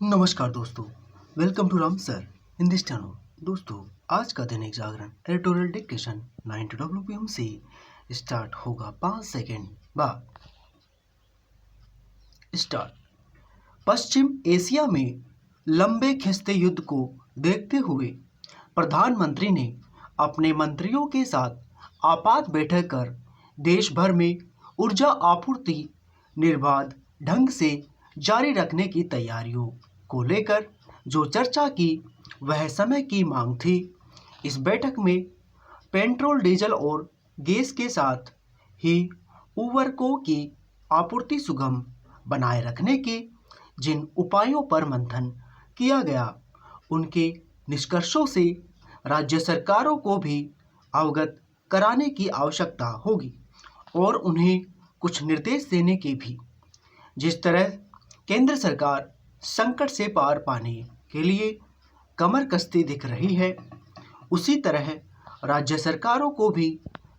नमस्कार दोस्तों, welcome to Ram sir in this channel. दोस्तों, आज का Dainik Jagran editorial dictation 90 WPM से स्टार्ट होगा 5 सेकेंड बाद। स्टार्ट। पश्चिम एशिया में लंबे खिंचते युद्ध को देखते हुए प्रधानमंत्री ने अपने मंत्रियों के साथ आपात बैठक कर देश भर में ऊर्जा आपूर्ति निर्बाध ढंग से जारी रखने की तैयारियों को लेकर जो चर्चा की वह समय की मांग थी। इस बैठक में पेट्रोल, डीजल और गैस के साथ ही उर्वरकों की आपूर्ति सुगम बनाए रखने के जिन उपायों पर मंथन किया गया, उनके निष्कर्षों से राज्य सरकारों को भी अवगत कराने की आवश्यकता होगी और उन्हें कुछ निर्देश देने के भी। जिस तरह केंद्र सरकार संकट से पार पाने के लिए कमर कसती दिख रही है, उसी तरह राज्य सरकारों को भी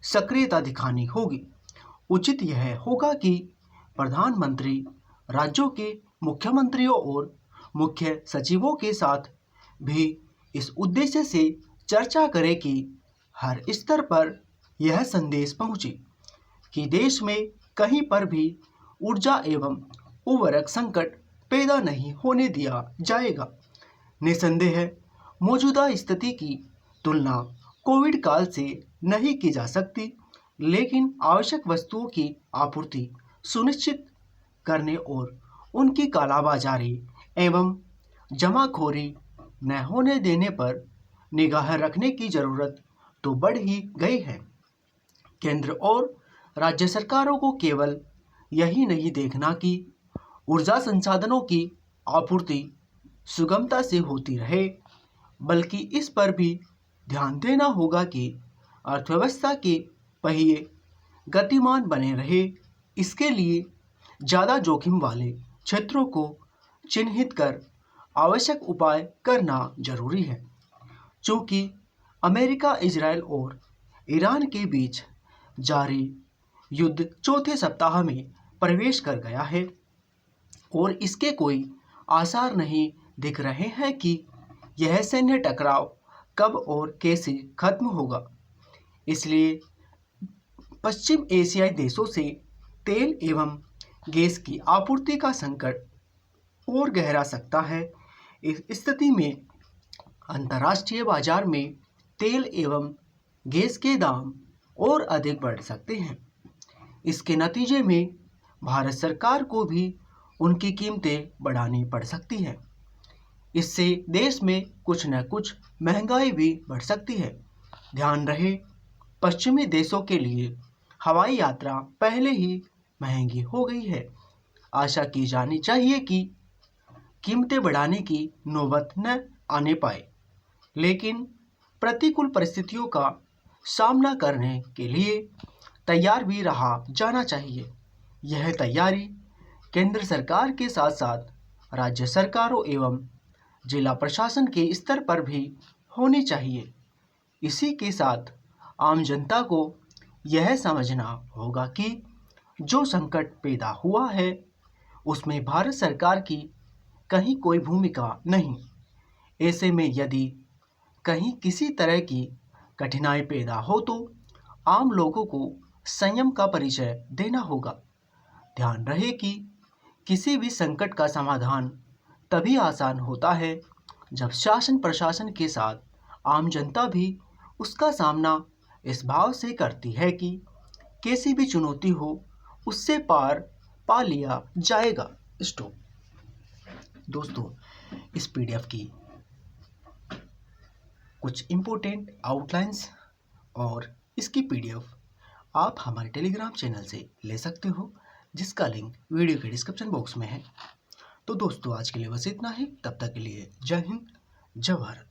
सक्रियता दिखानी होगी। उचित यह होगा कि प्रधानमंत्री राज्यों के मुख्यमंत्रियों और मुख्य सचिवों के साथ भी इस उद्देश्य से चर्चा करें कि हर स्तर पर यह संदेश पहुंचे कि देश में कहीं पर भी ऊर्जा एवं उर्वरक संकट पैदा नहीं होने दिया जाएगा। निसंदेह मौजूदा स्थिति की तुलना कोविड काल से नहीं की जा सकती, लेकिन आवश्यक वस्तुओं की आपूर्ति सुनिश्चित करने और उनकी कालाबाजारी एवं जमाखोरी न होने देने पर निगाह रखने की जरूरत तो बढ़ ही गई है। केंद्र और राज्य सरकारों को केवल यही नहीं देखना कि ऊर्जा संसाधनों की आपूर्ति सुगमता से होती रहे, बल्कि इस पर भी ध्यान देना होगा कि अर्थव्यवस्था के पहिए गतिमान बने रहे। इसके लिए ज़्यादा जोखिम वाले क्षेत्रों को चिन्हित कर आवश्यक उपाय करना जरूरी है। चूँकि अमेरिका, इजराइल और ईरान के बीच जारी युद्ध चौथे सप्ताह में प्रवेश कर गया है और इसके कोई आसार नहीं दिख रहे हैं कि यह सैन्य टकराव कब और कैसे खत्म होगा। इसलिए पश्चिम एशियाई देशों से तेल एवं गैस की आपूर्ति का संकट और गहरा सकता है। इस स्थिति में अंतर्राष्ट्रीय बाजार में तेल एवं गैस के दाम और अधिक बढ़ सकते हैं। इसके नतीजे में भारत सरकार को भी उनकी कीमतें बढ़ानी पड़ सकती है। इससे देश में कुछ न कुछ महंगाई भी बढ़ सकती है। ध्यान रहे, पश्चिमी देशों के लिए हवाई यात्रा पहले ही महंगी हो गई है। आशा की जानी चाहिए कि कीमतें बढ़ाने की नौबत न आने पाए, लेकिन प्रतिकूल परिस्थितियों का सामना करने के लिए तैयार भी रहा जाना चाहिए। यह तैयारी केंद्र सरकार के साथ साथ राज्य सरकारों एवं जिला प्रशासन के स्तर पर भी होनी चाहिए। इसी के साथ आम जनता को यह समझना होगा कि जो संकट पैदा हुआ है उसमें भारत सरकार की कहीं कोई भूमिका नहीं। ऐसे में यदि कहीं किसी तरह की कठिनाई पैदा हो तो आम लोगों को संयम का परिचय देना होगा। ध्यान रहे कि किसी भी संकट का समाधान तभी आसान होता है जब शासन प्रशासन के साथ आम जनता भी उसका सामना इस भाव से करती है कि कैसी भी चुनौती हो उससे पार पा लिया जाएगा। स्टॉप। दोस्तों, इस पीडीएफ की कुछ इम्पोर्टेंट आउटलाइंस और इसकी पीडीएफ आप हमारे टेलीग्राम चैनल से ले सकते हो, जिसका लिंक वीडियो के डिस्क्रिप्शन बॉक्स में है। तो दोस्तों, आज के लिए बस इतना ही। तब तक के लिए जय हिंद, जय भारत।